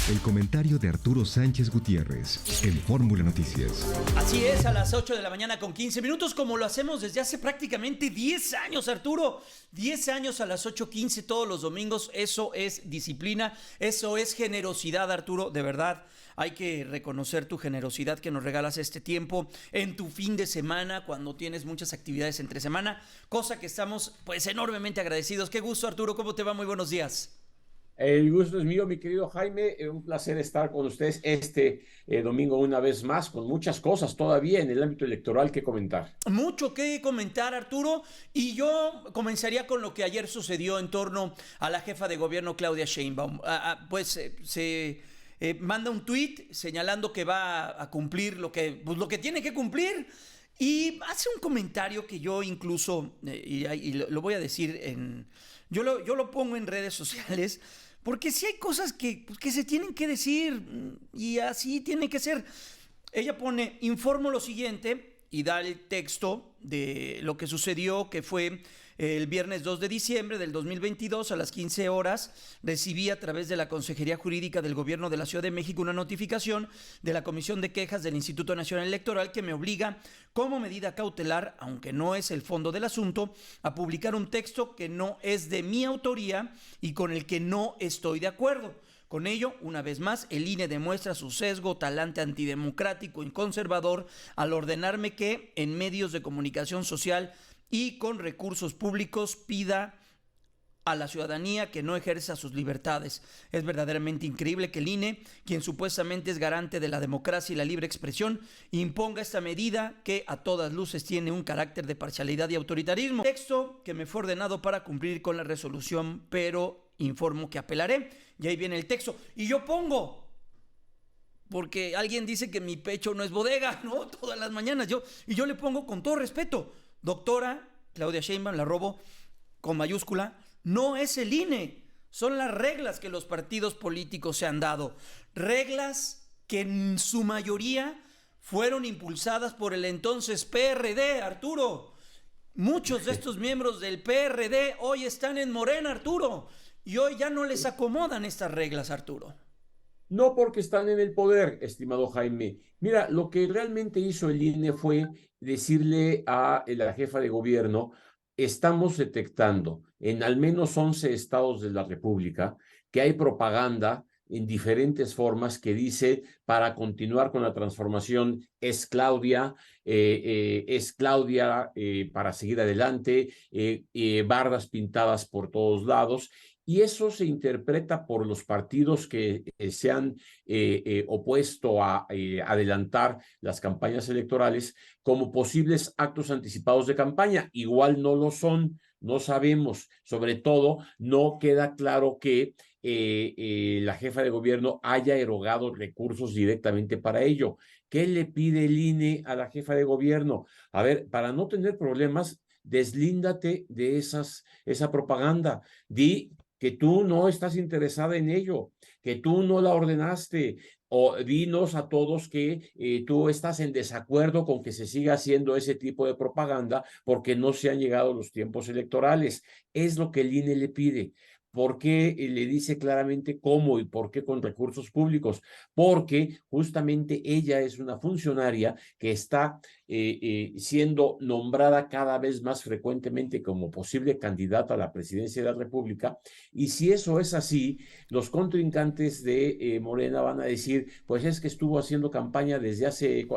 El comentario de Arturo Sánchez Gutiérrez en Fórmula Noticias. Así es, a las 8 de la mañana con 15 minutos, como lo hacemos desde hace prácticamente 10 años, Arturo. 10 años a las 8:15 todos los domingos. Eso es disciplina, eso es generosidad, Arturo. De verdad, hay que reconocer tu generosidad que nos regalas este tiempo en tu fin de semana, cuando tienes muchas actividades entre semana, cosa que estamos pues enormemente agradecidos. Qué gusto, Arturo. ¿Cómo te va? Muy buenos días. El gusto es mío, mi querido Jaime. Un placer estar con ustedes domingo una vez más, con muchas cosas todavía en el ámbito electoral que comentar. Mucho que comentar, Arturo, y yo comenzaría con lo que ayer sucedió en torno a la jefa de gobierno Claudia Sheinbaum. Se manda un tuit señalando que va a cumplir lo que tiene que cumplir, y hace un comentario que yo incluso, y lo voy a decir yo lo pongo en redes sociales, porque sí hay cosas que se tienen que decir y así tiene que ser. Ella pone: informo lo siguiente, y da el texto de lo que sucedió, que fue el viernes 2 de diciembre del 2022 a las 15 horas. Recibí a través de la Consejería Jurídica del Gobierno de la Ciudad de México una notificación de la Comisión de Quejas del Instituto Nacional Electoral que me obliga, como medida cautelar, aunque no es el fondo del asunto, a publicar un texto que no es de mi autoría y con el que no estoy de acuerdo. Con ello, una vez más, el INE demuestra su sesgo, talante antidemocrático y conservador al ordenarme que en medios de comunicación social y con recursos públicos pida a la ciudadanía que no ejerza sus libertades. Es verdaderamente increíble que el INE, quien supuestamente es garante de la democracia y la libre expresión, imponga esta medida que a todas luces tiene un carácter de parcialidad y autoritarismo. Texto que me fue ordenado para cumplir con la resolución, pero informo que apelaré. Y ahí viene el texto. Y yo pongo, porque alguien dice que mi pecho no es bodega, ¿no? Todas las mañanas. Yo le pongo con todo respeto: doctora Claudia Sheinbaum, la robo con mayúscula, no es el INE, son las reglas que los partidos políticos se han dado. Reglas que en su mayoría fueron impulsadas por el entonces PRD, Arturo. Muchos de estos miembros del PRD hoy están en Morena, Arturo, y hoy ya no les acomodan estas reglas, Arturo. No porque están en el poder, estimado Jaime. Mira, lo que realmente hizo el INE fue decirle a la jefa de gobierno: estamos detectando en al menos 11 estados de la República que hay propaganda en diferentes formas que dice: para continuar con la transformación es Claudia, para seguir adelante, bardas pintadas por todos lados. Y eso se interpreta por los partidos que se han opuesto a adelantar las campañas electorales como posibles actos anticipados de campaña. Igual no lo son, no sabemos. Sobre todo, no queda claro que la jefa de gobierno haya erogado recursos directamente para ello. ¿Qué le pide el INE a la jefa de gobierno? A ver, para no tener problemas, deslíndate de esa propaganda. Di que tú no estás interesada en ello, que tú no la ordenaste, o dinos a todos que tú estás en desacuerdo con que se siga haciendo ese tipo de propaganda porque no se han llegado los tiempos electorales. Es lo que el INE le pide. ¿Por qué le dice claramente cómo y por qué con recursos públicos? Porque justamente ella es una funcionaria que está siendo nombrada cada vez más frecuentemente como posible candidata a la presidencia de la República. Y si eso es así, los contrincantes de Morena van a decir: pues es que estuvo haciendo campaña desde hace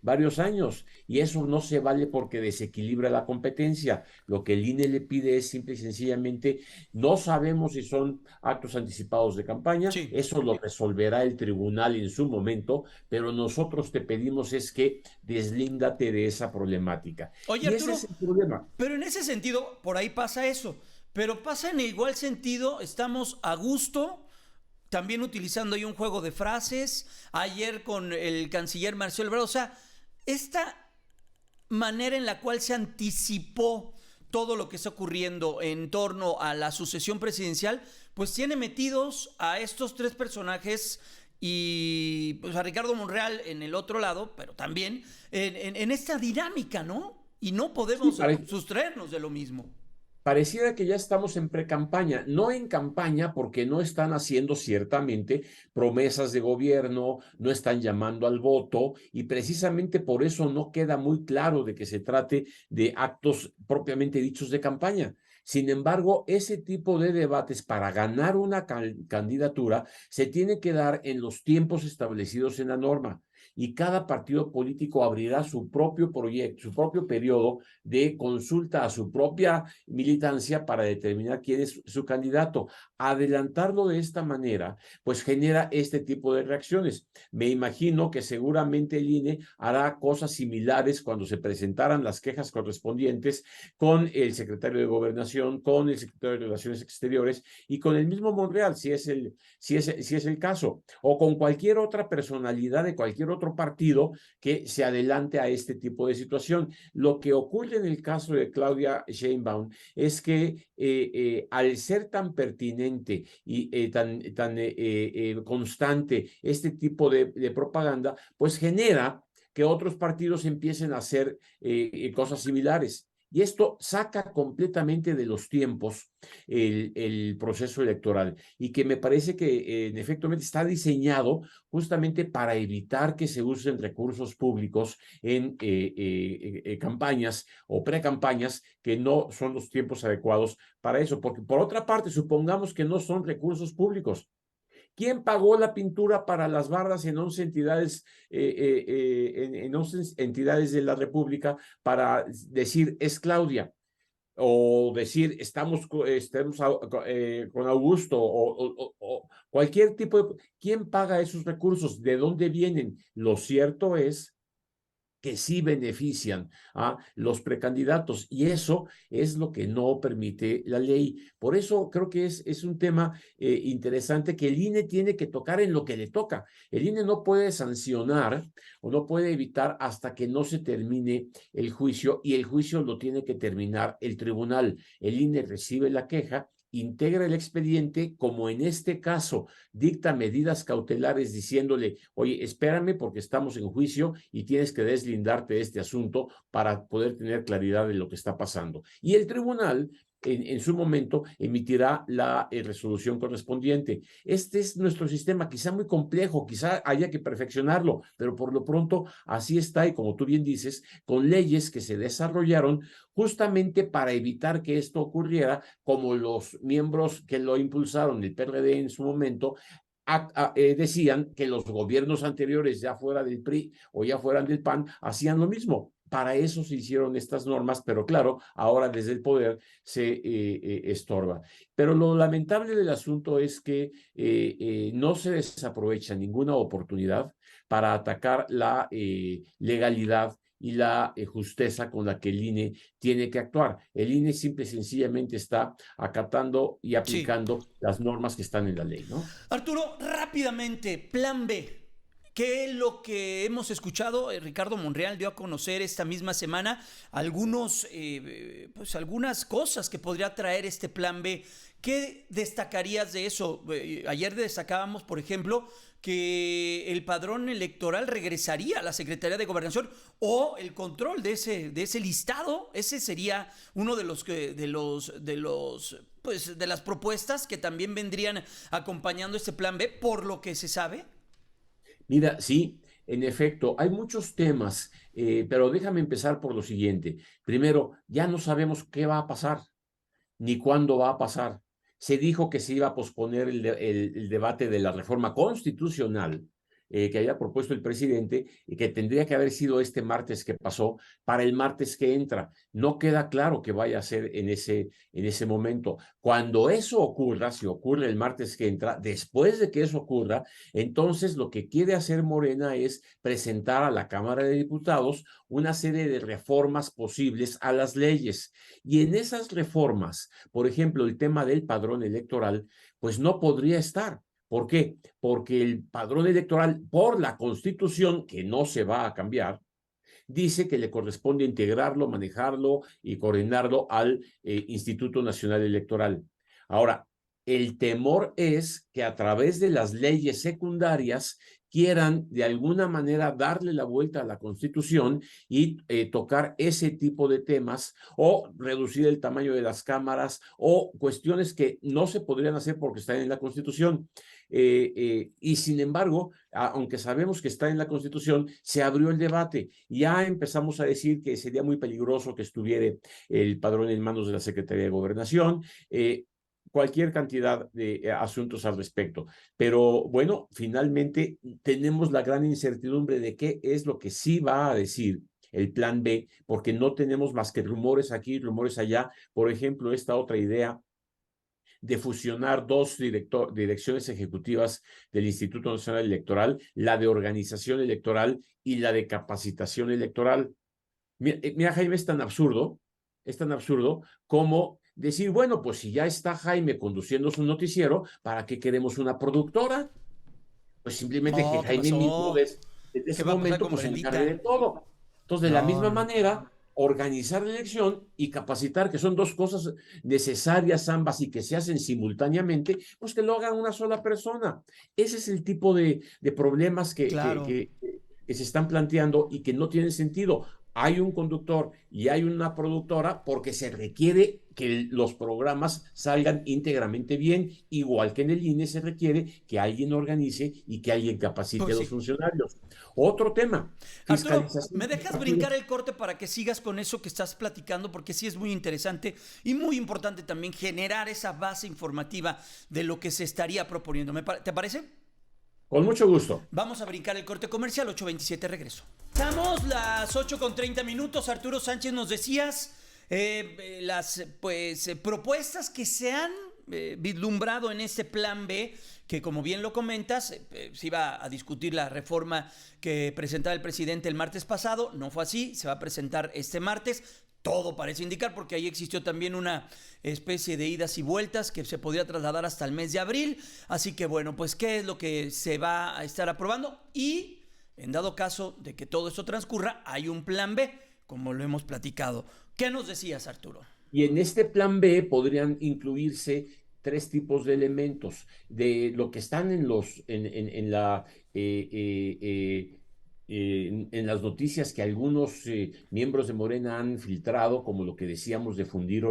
varios años, y eso no se vale porque desequilibra la competencia. Lo que el INE le pide es simple y sencillamente: no sabemos si son actos anticipados de campaña, Sí. eso lo resolverá el tribunal en su momento, pero nosotros te pedimos es que deslíndate de esa problemática. Oye, Y ese Arturo, es el problema. pero en ese sentido, por ahí pasa eso. Pero pasa en igual sentido, estamos a gusto, también utilizando ahí un juego de frases, ayer con el canciller Marcelo Ebrard. O sea, esta manera en la cual se anticipó todo lo que está ocurriendo en torno a la sucesión presidencial, pues tiene metidos a estos tres personajes y pues a Ricardo Monreal en el otro lado, pero también en esta dinámica, ¿no? Y no podemos Sí, sustraernos de lo mismo. pareciera que ya estamos en precampaña, no en campaña porque no están haciendo ciertamente promesas de gobierno, no están llamando al voto y precisamente por eso no queda muy claro de que se trate de actos propiamente dichos de campaña. Sin embargo, ese tipo de debates para ganar una candidatura se tiene que dar en los tiempos establecidos en la norma y cada partido político abrirá su propio proyecto, su propio periodo de consulta a su propia militancia para determinar quién es su candidato. Adelantarlo de esta manera, pues genera este tipo de reacciones. Me imagino que seguramente el INE hará cosas similares cuando se presentaran las quejas correspondientes con el secretario de Gobernación, con el secretario de Relaciones Exteriores y con el mismo Monreal, si es el caso, o con cualquier otra personalidad de cualquier otro partido que se adelante a este tipo de situación. Lo que ocurre en el caso de Claudia Sheinbaum es que al ser tan pertinente y tan constante este tipo de propaganda, pues genera que otros partidos empiecen a hacer cosas similares. Y esto saca completamente de los tiempos el proceso electoral y que me parece que en efecto está diseñado justamente para evitar que se usen recursos públicos en campañas o precampañas que no son los tiempos adecuados para eso. Porque por otra parte, supongamos que no son recursos públicos. ¿Quién pagó la pintura para las bardas en 11 entidades, en 11 entidades de la República para decir es Claudia? O decir estamos con Augusto o cualquier tipo de... ¿Quién paga esos recursos? ¿De dónde vienen? Lo cierto es que sí benefician a los precandidatos y eso es lo que no permite la ley. Por eso creo que es un tema interesante que el INE tiene que tocar en lo que le toca. El INE no puede sancionar o no puede evitar hasta que no se termine el juicio y el juicio lo tiene que terminar el tribunal. El INE recibe la queja, integra el expediente, como en este caso dicta medidas cautelares diciéndole, oye, espérame porque estamos en juicio y tienes que deslindarte de este asunto para poder tener claridad de lo que está pasando. Y el tribunal en su momento emitirá la resolución correspondiente. Este es nuestro sistema, quizá muy complejo, quizá haya que perfeccionarlo, pero por lo pronto así está y como tú bien dices, con leyes que se desarrollaron justamente para evitar que esto ocurriera, como los miembros que lo impulsaron, el PRD en su momento, decían que los gobiernos anteriores, ya fuera del PRI o ya fueran del PAN, hacían lo mismo. Para eso se hicieron estas normas, pero claro, ahora desde el poder se estorba. Pero lo lamentable del asunto es que no se desaprovecha ninguna oportunidad para atacar la legalidad y la justeza con la que el INE tiene que actuar. El INE simple y sencillamente está acatando y Sí. aplicando las normas que están en la ley, ¿no? Arturo, rápidamente, plan B. ¿Qué es lo que hemos escuchado? Ricardo Monreal dio a conocer esta misma semana pues algunas cosas que podría traer este plan B. ¿Qué destacarías de eso? Ayer destacábamos, por ejemplo, que el padrón electoral regresaría a la Secretaría de Gobernación o el control de ese listado. Ese sería uno de de las propuestas que también vendrían acompañando este plan B, por lo que se sabe. Mira, sí, en efecto, hay muchos temas, pero déjame empezar por lo siguiente. Primero, ya no sabemos qué va a pasar, ni cuándo va a pasar. Se dijo que se iba a posponer el debate de la reforma constitucional que había propuesto el presidente y que tendría que haber sido este martes que pasó para el martes que entra. No queda claro que vaya a ser en ese momento. Cuando eso ocurra, si ocurre el martes que entra, después de que eso ocurra, entonces lo que quiere hacer Morena es presentar a la Cámara de Diputados una serie de reformas posibles a las leyes. Y en esas reformas, por ejemplo, el tema del padrón electoral, pues no podría estar. ¿Por qué? Porque el padrón electoral, por la Constitución, que no se va a cambiar, dice que le corresponde integrarlo, manejarlo y coordinarlo al Instituto Nacional Electoral. Ahora, el temor es que a través de las leyes secundarias quieran de alguna manera darle la vuelta a la Constitución y tocar ese tipo de temas o reducir el tamaño de las cámaras o cuestiones que no se podrían hacer porque están en la Constitución. Y sin embargo, aunque sabemos que está en la Constitución, se abrió el debate. Ya empezamos a decir que sería muy peligroso que estuviera el padrón en manos de la Secretaría de Gobernación. Cualquier cantidad de asuntos al respecto. Pero bueno, finalmente tenemos la gran incertidumbre de qué es lo que sí va a decir el plan B, porque no tenemos más que rumores aquí, rumores allá. Por ejemplo, esta otra idea de fusionar dos direcciones ejecutivas del Instituto Nacional Electoral, la de organización electoral y la de capacitación electoral. Mira, Jaime, es tan absurdo como decir, bueno, pues si ya está Jaime conduciendo su noticiero, ¿para qué queremos una productora? Pues simplemente que Oh, ¿qué Jaime mismo pasó? desde ¿Qué ese va a pasar momento con pues se encargue Brendita? de todo. Entonces, de la No, misma no. manera, organizar la elección y capacitar, que son dos cosas necesarias ambas y que se hacen simultáneamente, pues que lo haga una sola persona. Ese es el tipo de problemas Claro. que se están planteando y que no tienen sentido. Hay un conductor y hay una productora porque se requiere que los programas salgan íntegramente bien, igual que en el INE se requiere que alguien organice y que alguien capacite a Pues los sí. funcionarios. Otro tema, Arturo, fiscalización ¿me de los dejas partidos. brincar el corte para que sigas con eso que estás platicando? Porque sí es muy interesante y muy importante también generar esa base informativa de lo que se estaría proponiendo. ¿Te parece? Con mucho gusto. Vamos a brincar el corte comercial, 8:27, regreso. Estamos las 8:30. Arturo Sánchez, nos decías las propuestas que se han vislumbrado en este plan B, que como bien lo comentas, se iba a discutir la reforma que presentaba el presidente el martes pasado. No fue así, se va a presentar este martes. Todo parece indicar, porque ahí existió también una especie de idas y vueltas que se podía trasladar hasta el mes de abril. Así que bueno, pues qué es lo que se va a estar aprobando, y en dado caso de que todo esto transcurra, hay un plan B, como lo hemos platicado. ¿Qué nos decías, Arturo? Y en este plan B podrían incluirse tres tipos de elementos de lo que están en la en las noticias que algunos miembros de Morena han filtrado, como lo que decíamos de fundir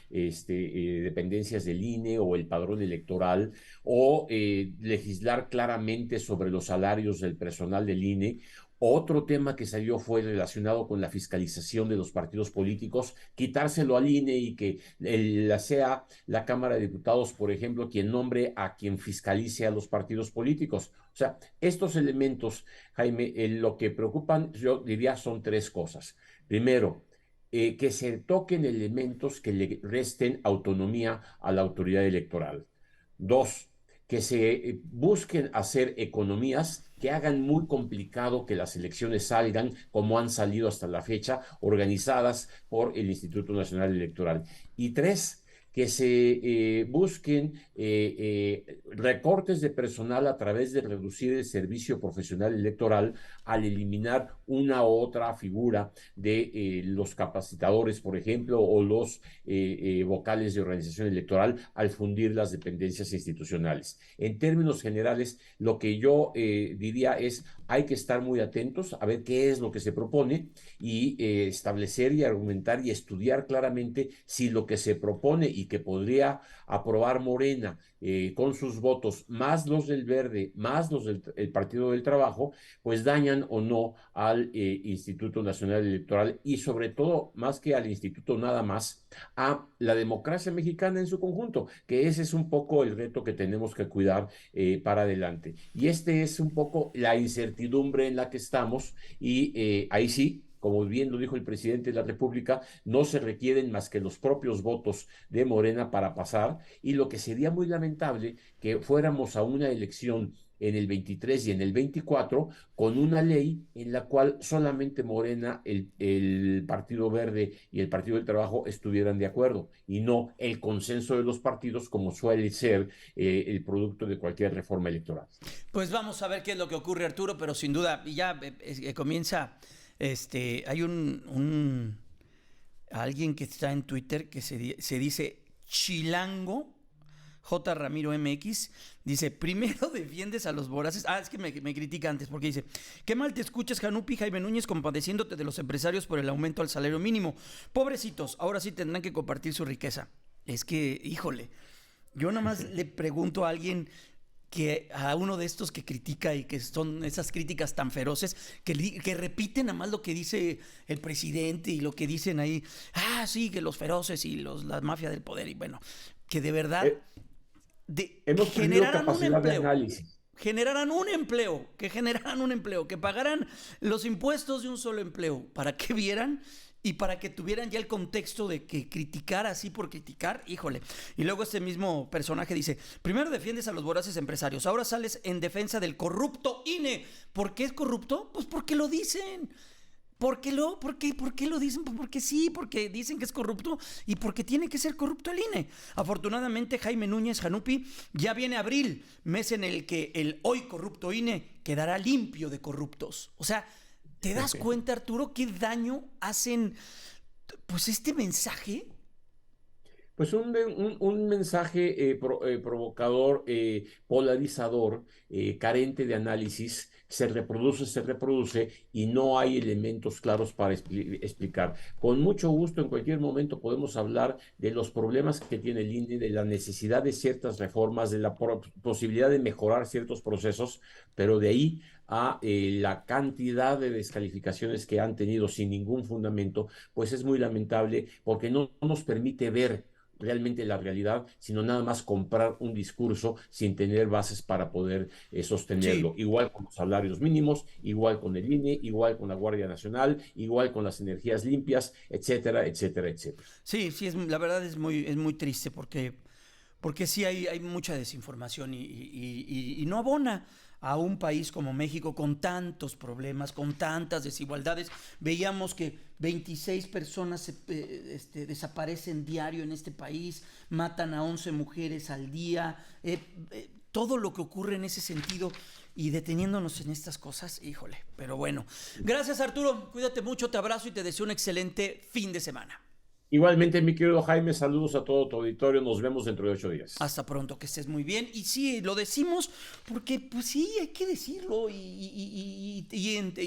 dependencias del INE o el padrón electoral, o legislar claramente sobre los salarios del personal del INE. Otro tema que salió fue relacionado con la fiscalización de los partidos políticos, quitárselo al INE y que sea la Cámara de Diputados, por ejemplo, quien nombre a quien fiscalice a los partidos políticos. O sea, estos elementos, Jaime, lo que preocupan, yo diría, son tres cosas. Primero, que se toquen elementos que le resten autonomía a la autoridad electoral. Dos, que se busquen hacer economías que hagan muy complicado que las elecciones salgan como han salido hasta la fecha, organizadas por el Instituto Nacional Electoral. Y tres, que se busquen recortes de personal a través de reducir el servicio profesional electoral al eliminar una u otra figura de los capacitadores, por ejemplo, o los vocales de organización electoral al fundir las dependencias institucionales. En términos generales, lo que yo diría es hay que estar muy atentos a ver qué es lo que se propone y establecer y argumentar y estudiar claramente si lo que se propone y que podría aprobar Morena con sus votos, más los del Verde, más los del Partido del Trabajo, pues dañan o no al Instituto Nacional Electoral y sobre todo, más que al instituto nada más, a la democracia mexicana en su conjunto, que ese es un poco el reto que tenemos que cuidar para adelante. Y este es un poco la incertidumbre en la que estamos y ahí sí, como bien lo dijo el presidente de la República, no se requieren más que los propios votos de Morena para pasar, y lo que sería muy lamentable que fuéramos a una elección en el 23 y en el 24 con una ley en la cual solamente Morena, el Partido Verde y el Partido del Trabajo estuvieran de acuerdo y no el consenso de los partidos como suele ser el producto de cualquier reforma electoral. Pues vamos a ver qué es lo que ocurre, Arturo, pero sin duda ya comienza, hay alguien que está en Twitter que se dice Chilango J. Ramiro MX, dice, primero defiendes a los voraces. Es que me critica antes porque dice, qué mal te escuchas, Janupi, Jaime Núñez, compadeciéndote de los empresarios por el aumento al salario mínimo. Pobrecitos, ahora sí tendrán que compartir su riqueza. Es que, híjole, yo nada más le pregunto a alguien, a uno de estos que critica y que son esas críticas tan feroces que repiten nada más lo que dice el presidente y lo que dicen ahí, sí, que los feroces y la mafia del poder, y bueno, que de verdad hemos generaran un capacidad de empleo. análisis. Generaran un empleo, que pagaran los impuestos de un solo empleo, para que vieran y para que tuvieran ya el contexto de que criticar así por criticar, híjole. Y luego este mismo personaje dice, primero defiendes a los voraces empresarios, ahora sales en defensa del corrupto INE. ¿Por qué es corrupto? Pues porque lo dicen. ¿Por qué lo dicen? Pues porque sí, porque dicen que es corrupto y porque tiene que ser corrupto el INE. Afortunadamente, Jaime Núñez, Janupi, ya viene abril, mes en el que el hoy corrupto INE quedará limpio de corruptos. O sea, ¿te das cuenta, Arturo, qué daño hacen, pues, este mensaje? Pues un mensaje provocador, polarizador, carente de análisis, se reproduce y no hay elementos claros para explicar. Con mucho gusto, en cualquier momento podemos hablar de los problemas que tiene el INE, de la necesidad de ciertas reformas, de la posibilidad de mejorar ciertos procesos, pero de ahí a la cantidad de descalificaciones que han tenido sin ningún fundamento, pues es muy lamentable porque no nos permite ver realmente la realidad, sino nada más comprar un discurso sin tener bases para poder sostenerlo. Sí. Igual con los salarios mínimos, igual con el INE, igual con la Guardia Nacional, igual con las energías limpias, etcétera, etcétera, etcétera. Sí, la verdad es muy triste porque sí hay mucha desinformación y no abona a un país como México con tantos problemas, con tantas desigualdades. Veíamos que 26 personas desaparecen diario en este país, matan a 11 mujeres al día, todo lo que ocurre en ese sentido y deteniéndonos en estas cosas, híjole, pero bueno. Gracias, Arturo, cuídate mucho, te abrazo y te deseo un excelente fin de semana. Igualmente, mi querido Jaime, saludos a todo tu auditorio. Nos vemos dentro de 8 días. Hasta pronto, que estés muy bien. Y sí, lo decimos porque, pues sí, hay que decirlo. Y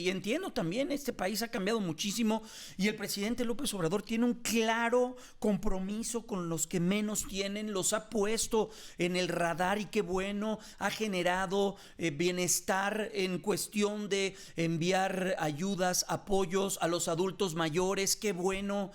entiendo también, este país ha cambiado muchísimo y el presidente López Obrador tiene un claro compromiso con los que menos tienen. Los ha puesto en el radar y qué bueno, ha generado bienestar en cuestión de enviar ayudas, apoyos a los adultos mayores. Qué bueno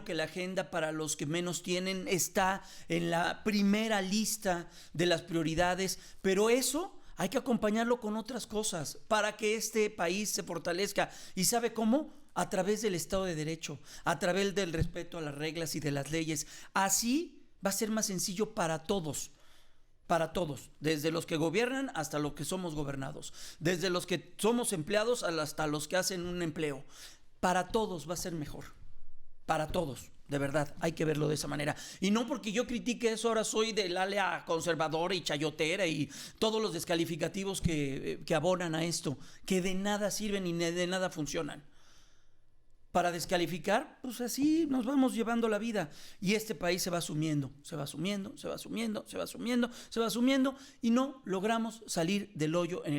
que la agenda para los que menos tienen está en la primera lista de las prioridades, pero eso hay que acompañarlo con otras cosas para que este país se fortalezca. ¿Y sabe cómo? A través del Estado de Derecho, a través del respeto a las reglas y de las leyes. Así va a ser más sencillo para todos, desde los que gobiernan hasta los que somos gobernados, desde los que somos empleados hasta los que hacen un empleo. Para todos va a ser mejor. Para todos, de verdad, hay que verlo de esa manera. Y no porque yo critique eso, ahora soy del ala conservadora y chayotera y todos los descalificativos que abonan a esto, que de nada sirven y de nada funcionan. Para descalificar, pues así nos vamos llevando la vida. Y este país se va asumiendo y no logramos salir del hoyo en el